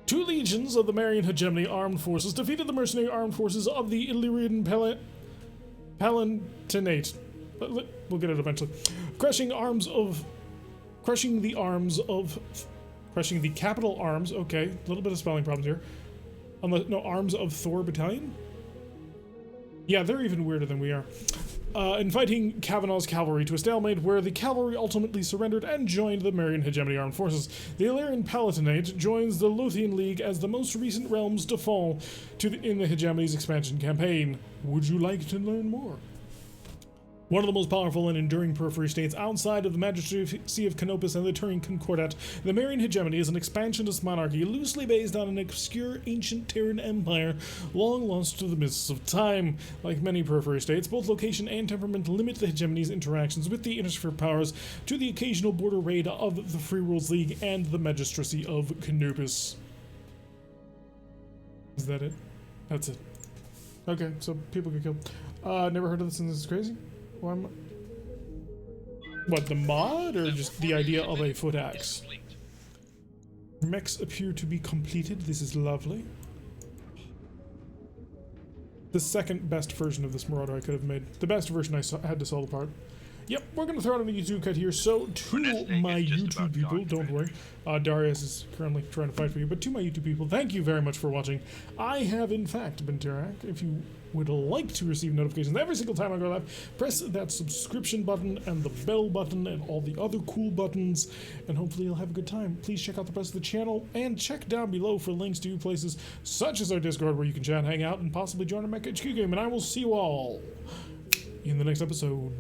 2 legions of the Marian Hegemony armed forces defeated the mercenary armed forces of the Illyrian Palatinate. We'll get it eventually. Crushing the capital arms. Okay, a little bit of spelling problems here. Arms of Thor Battalion? Yeah, they're even weirder than we are. And fighting Kavanaugh's cavalry to a stalemate where the cavalry ultimately surrendered and joined the Marian Hegemony armed forces. The Illyrian Palatinate joins the Lothian League as the most recent realms to fall in the Hegemony's expansion campaign. Would you like to learn more? One of the most powerful and enduring periphery states outside of the Magistracy of Canopus and the Turing Concordat, the Marian Hegemony is an expansionist monarchy loosely based on an obscure ancient Terran empire long lost to the mists of time. Like many periphery states, both location and temperament limit the Hegemony's interactions with the intersphere powers to the occasional border raid of the Free Worlds League and the Magistracy of Canopus. Is that it? That's it. Okay, so people get killed. Never heard of this and this is crazy? What, the mod, or just the idea of a foot axe? Mechs appear to be completed. This is lovely. The second best version of this Marauder I could have made. The best version I had to sell apart. Yep, we're going to throw out a YouTube cut here. So, to my YouTube people, don't worry. Darius is currently trying to fight for you, but to my YouTube people, thank you very much for watching. I have, in fact, been Tirak. If you would like to receive notifications every single time I go live, press that subscription button and the bell button and all the other cool buttons, and hopefully you'll have a good time. Please check out the rest of the channel, and check down below for links to places such as our Discord where you can chat, hang out, and possibly join our Mech HQ game, and I will see you all in the next episode.